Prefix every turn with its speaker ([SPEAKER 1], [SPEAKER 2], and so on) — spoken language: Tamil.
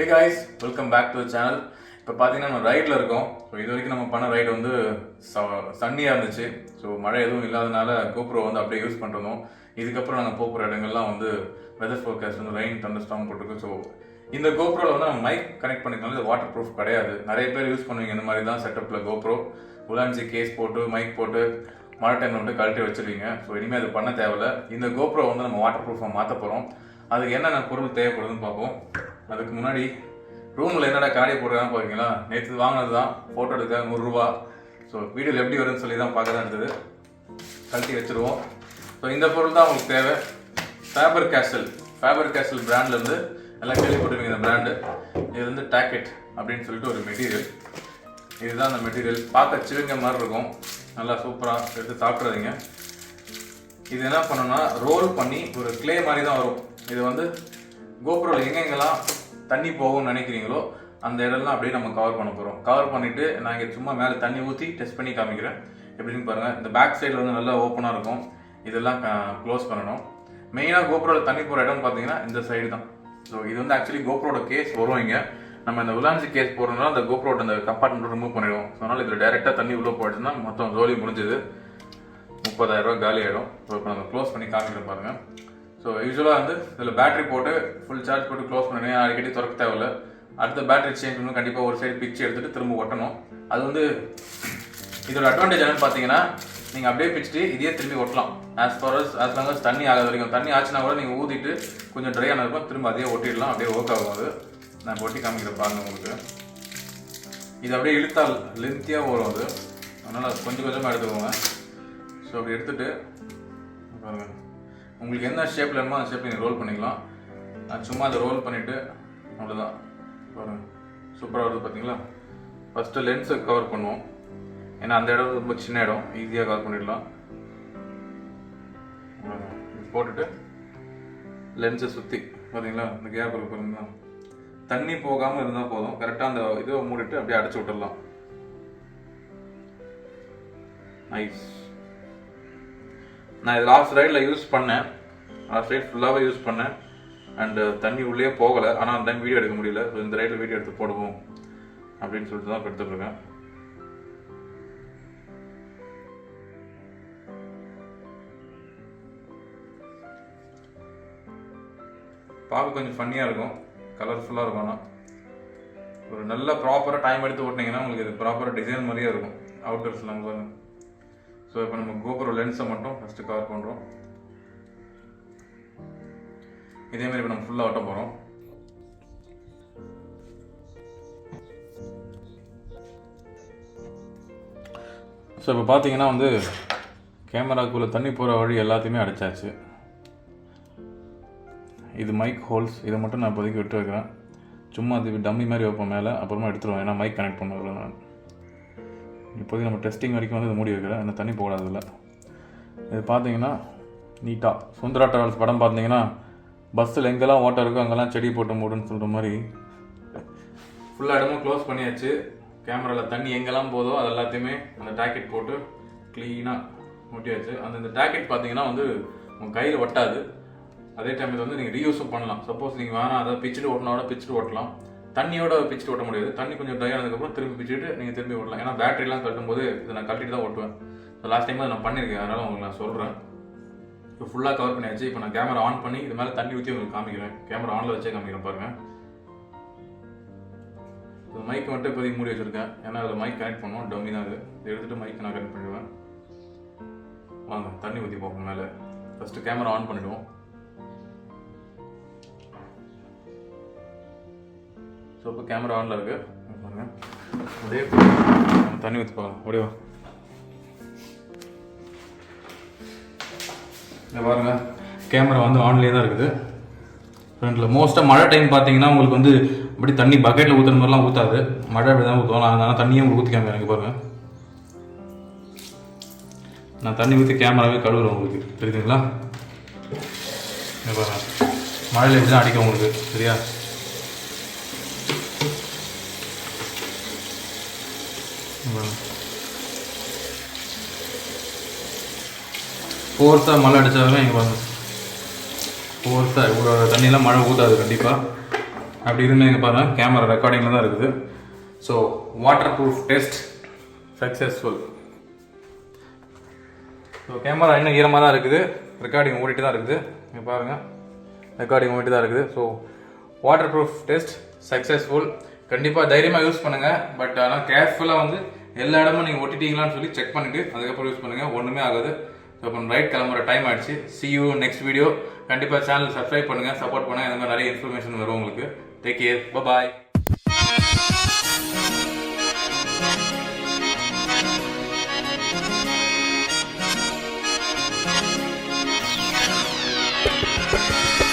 [SPEAKER 1] Hey guys, welcome back to the channel. இப்போ பார்த்தீங்கன்னா நம்ம ரைடில் இருக்கோம். ஸோ இது வரைக்கும் நம்ம பண்ண ரைடு வந்து சன்னியாக இருந்துச்சு. ஸோ மழை எதுவும் இல்லாதனால GoPro வந்து அப்படியே யூஸ் பண்ணுறோம். இதுக்கப்புறம் நாங்கள் போகிற இடங்கள்லாம் வந்து வெதர் ஃபோர்காஸ்ட் வந்து ரெயின் தண்டர்ஸ்டார்ம் போட்டிருக்கு. ஸோ இந்த GoProவில் வந்து நம்ம மைக் கனெக்ட் பண்ணிக்கனால இது வாட்டர் ப்ரூஃப் கிடையாது. நிறைய பேர் யூஸ் பண்ணுவீங்க இந்த மாதிரி தான் செட்டப்பில் GoPro உலான்சி கேஸ் போட்டு மைக் போட்டு மழை டைமில் வந்து கழட்டி வச்சுருவீங்க. ஸோ இனிமேல் அது பண்ண தேவையில்ல. இந்த GoPro வந்து நம்ம வாட்டர் ப்ரூஃபாக மாற்ற போகிறோம். அதுக்கு என்னென்ன பொருள் தேவைப்படுதுன்னு பார்ப்போம். அதுக்கு முன்னாடி ரூமில் என்னடா காரியை போடுறான்னு பார்க்குறீங்களா, நேற்று வாங்கினது தான், ஃபோட்டோ எடுக்க 100 ரூபா. ஸோ வீடியோவில் எப்படி வருதுன்னு சொல்லி தான் பார்க்க தான் இருந்தது. கழட்டி வச்சுருவோம். ஸோ இந்த பொருள் தான் உங்களுக்கு தேவை. ஃபேபர் கேஸ்டல் பிராண்ட்லேருந்து எல்லாம் கேள்விப்பட்டிருக்கீங்க. இந்த பிராண்டு இது வந்து டாக்கெட் அப்படின்னு சொல்லிட்டு ஒரு மெட்டீரியல். இதுதான் அந்த மெட்டீரியல். பார்க்க சிவங்க மாதிரி இருக்கும். நல்லா சூப்பராக எடுத்து சாப்பிட்றாதீங்க. இது என்ன பண்ணணும்னா ரோல் பண்ணி ஒரு கிளே மாதிரி தான் வரும். இது வந்து GoProவில் எங்கெங்கெல்லாம் தண்ணி போகும்னு நினைக்கிறீங்களோ அந்த இடம்லாம் அப்படியே நம்ம கவர் பண்ண போகிறோம். கவர் பண்ணிவிட்டு நான் இங்கே சும்மா மேலே தண்ணி ஊற்றி டெஸ்ட் பண்ணி காமிக்கிறேன். எப்படின்னு பாருங்கள். இந்த பேக் சைடில் வந்து நல்லா ஓப்பனாக இருக்கும். இதெல்லாம் க்ளோஸ் பண்ணணும். மெயினாக GoProவில் தண்ணி போகிற இடம் பார்த்தீங்கன்னா இந்த சைடு தான். ஸோ இது வந்து ஆக்சுவலி GoProட கேஸ் வரும். இங்கே நம்ம இந்த உலான்சி கேஸ் போடுறதுனால அந்த GoProட அந்த கம்பார்ட்மெண்ட் ரிமூவ் பண்ணிடுவோம். ஸோ அதனால் இதில் டேரெக்டாக தண்ணி உள்ளே போயிடுச்சுன்னா மொத்தம் ஜோலி முடிஞ்சது. 30,000 ரூபா காலி ஆகிடும். ஸோ இப்போ நம்ம க்ளோஸ் பண்ணி காமிக்கிறேன் பாருங்கள். ஸோ யூஸ்வலாக வந்து இதில் பேட்டரி போட்டு ஃபுல் சார்ஜ் போட்டு க்ளோஸ் பண்ணுறேன். அடிக்கடி திறக்க தேவையில்ல. அடுத்த பேட்டரி சேஞ்ச் பண்ணணும். கண்டிப்பாக ஒரு சைடு பிச்சு எடுத்துகிட்டு திரும்ப ஒட்டணும். அது வந்து இதோட அட்வான்டேஜ் என்னன்னு பார்த்தீங்கன்னா நீங்கள் அப்படியே பிச்சுட்டு இதையே திரும்பி ஒட்டலாம். ஆஸ் லாங் அஸ் தண்ணி ஆகாத வரைக்கும். தண்ணி ஆச்சுன்னா கூட நீங்கள் ஊற்றிட்டு கொஞ்சம் ட்ரை ஆன இருக்கும் திரும்ப அதையே ஒட்டிடலாம். அப்படியே ஒர்க் ஆகும். அது நான் ஒட்டி காமிக்கிறேன் பாருங்கள் உங்களுக்கு. இது அப்படியே இழுத்தால் லென்த்தியாக வரும் அது. அதனால் கொஞ்சம் கொஞ்சமாக எடுத்துக்கோங்க. ஸோ அப்படி எடுத்துகிட்டு பாருங்கள், உங்களுக்கு என்ன ஷேப்பில் வேணுமோ அந்த ஷேப்பில் நீங்கள் ரோல் பண்ணிக்கலாம். நான் சும்மா அதை ரோல் பண்ணிவிட்டு அவ்வளோதான். பாருங்கள் சூப்பராக வருது பார்த்தீங்களா. ஃபஸ்ட்டு லென்ஸை கவர் பண்ணுவோம். ஏன்னா அந்த இடம் ரொம்ப சின்ன இடம், ஈஸியாக கவர் பண்ணிடலாம். போட்டுட்டு லென்ஸை சுற்றி பார்த்தீங்களா இந்த கேப் இருக்கு பாருங்களா. தண்ணி போகாமல் இருந்தால் போதும். கரெக்டாக அந்த இதை மூடிட்டு அப்படியே அடைச்சி விட்டுடலாம். நைஸ். நான் இது லாஸ்ட் ரைடில் யூஸ் பண்ணேன். லாஸ்ட் ரைட் ஃபுல்லாகவே யூஸ் பண்ணேன். அண்டு தண்ணி உள்ளே போகலை. ஆனால் அந்த டைம் வீடியோ எடுக்க முடியல. ஸோ இந்த ரைடில் வீடியோ எடுத்து போடுவோம் அப்படின்னு சொல்லிட்டு தான் எடுத்துட்ருக்கேன். பார்க்க கொஞ்சம் ஃபன்னியாக இருக்கும், கலர்ஃபுல்லாக இருக்கும். ஆனால் ஒரு நல்ல ப்ராப்பராக டைம் எடுத்து ஓட்டினீங்கன்னா உங்களுக்கு இது ப்ராப்பராக டிசைன் மாதிரியே இருக்கும். அவுட்டர்ஸ்லாம் பாருங்க. ஸோ இப்போ நம்ம GoPro லென்ஸை மட்டும் ஃபஸ்ட்டு கவர் பண்ணுறோம். இதேமாதிரி இப்போ நம்ம ஃபுல்லாக ஒட்ட போகிறோம். ஸோ இப்போ பார்த்தீங்கன்னா வந்து கேமராக்குள்ளே தண்ணி போகிற வழி எல்லாத்தையுமே அடைச்சாச்சு. இது மைக் ஹோல்ஸ். இதை மட்டும் நான் இப்போதைக்கு விட்டு வைக்கிறேன். சும்மா அது டம்மி மாதிரி வைப்போம் மேலே, அப்புறமா எடுத்துருவோம். ஏன்னா மைக் கனெக்ட் பண்ணுறதில்ல நான். இப்போதைக்கு நம்ம டெஸ்டிங் வரைக்கும் வந்து மூடி வைக்கிறேன். என்ன தண்ணி போடாதில்ல. இது பார்த்தீங்கன்னா நீட்டாக சுந்தரா ட்ராவல்ஸ் படம் பார்த்தீங்கன்னா பஸ்ஸில் எங்கெல்லாம் ஓட்டர் இருக்கோ அங்கெல்லாம் செடி போட்டு மூடுன்னு சொல்கிற மாதிரி ஃபுல்லாக இடமும் க்ளோஸ் பண்ணியாச்சு. கேமராவில் தண்ணி எங்கெல்லாம் போதோ அது எல்லாத்தையுமே அந்த டாக்கெட் போட்டு க்ளீனாக ஒட்டியாச்சு. அந்த டாக்கெட் பார்த்தீங்கன்னா வந்து உங்கள் கையில் ஒட்டாது. அதே டைம் இது வந்து நீங்கள் ரீயூஸும் பண்ணலாம். சப்போஸ் நீங்கள் வேணாம் அதை பிச்சுட்டு ஓட்டினோட பிச்சுட்டு ஓட்டலாம். தண்ணியோட பிச்சுட்டு ஓட்ட முடியாது. தண்ணி கொஞ்சம் ட்ரை ஆனதுக்கப்புறம் திரும்பி பிச்சுட்டு நீங்கள் திரும்பி ஓட்டலாம். ஏன்னா பேட்டரிலாம் கட்டும் போது இதை நான் கட்டிட்டு தான் ஓட்டுவேன். லாஸ்ட் டைம் நான் பண்ணியிருக்கேன். அதனால் உங்களுக்கு நான் சொல்கிறேன். இப்போ ஃபுல்லாக கவர் பண்ணியாச்சு. இப்போ நான் கேமரா ஆன் பண்ணி இது மேலே தண்ணி ஊற்றி உங்களுக்கு காமிக்கிறேன். கேமரா ஆனில் வச்சே காமிக்கிறேன் பாருங்கள். இது மைக் மட்டும் இப்போதைக்கு மூடி வச்சுருக்கேன். ஏன்னா அதில் மைக் கனெக்ட் பண்ணுவோம். டம்மி தான் அது. இதை எடுத்துகிட்டு மைக் நான் கனெக்ட் பண்ணிடுவேன். வாங்க தண்ணி ஊற்றி பார்ப்போம் மேலே. ஃபஸ்ட்டு கேமரா ஆன் பண்ணிவிடுவோம். ஸோ இப்போ கேமரா ஆனில் இருக்கு பாருங்கள். அப்படியே தண்ணி ஊற்றி பார்க்கலாம். அப்படியே இங்கே பாருங்கள் கேமரா வந்து ஆன்லேயே தான் இருக்குது. ஃப்ரண்ட்டில் மோஸ்ட்டாக மழை டைம் பார்த்தீங்கன்னா உங்களுக்கு வந்து அப்படி தண்ணி பக்கெட்டில் ஊற்றுற மாதிரிலாம் ஊற்றாது. மழை அப்படி தான் ஊற்றுவோம். அதனால் தண்ணியே உங்களுக்கு ஊற்றி காமிக்கிறேன். எனக்கு பாருங்கள் நான் தண்ணி ஊற்றி கேமராவே கழுவுறேன். உங்களுக்கு தெரியுதுங்களா? இங்கே பாருங்கள் மழையில் எப்படி தான் அடிக்கும் உங்களுக்கு. சரியா? ஃபோர்ஸாக மழை அடித்தாலுமே இங்கே பாருங்க ஃபோர்ஸாக இவ்வளோ தண்ணியெலாம் மழை ஊற்றாது கண்டிப்பாக. அப்படி இருந்து இங்கே பாருங்கள் கேமரா ரெக்கார்டிங்கில் தான் இருக்குது. So water proof test successful. So camera இன்னும் ஈரமாக தான் இருக்குது, ரெக்கார்டிங் ஓடிட்டு தான் இருக்குது. இங்கே பாருங்கள் ரெக்கார்டிங் ஓடிட்டு தான் இருக்குது. So water proof test successful. கண்டிப்பாக தைரியமாக யூஸ் பண்ணுங்கள். பட் ஆனால் கேர்ஃபுல்லாக வந்து எல்லா இடமும் நீங்கள் ஒட்டிட்டீங்களான்னு சொல்லி செக் பண்ணிவிட்டு அதுக்கப்புறம் யூஸ் பண்ணுங்கள். ஒன்றுமே ஆகாது. ஸோ இப்போ ரைட் கிளம்புற டைம் ஆயிடுச்சு. see you next video. கண்டிப்பாக சேனல் சப்ஸ்கிரைப் பண்ணுங்கள், சப்போர்ட் பண்ணுங்கள். இந்த மாதிரி நிறைய இன்ஃபர்மேஷன் வரும் உங்களுக்கு. டேக் கேர், பாய்.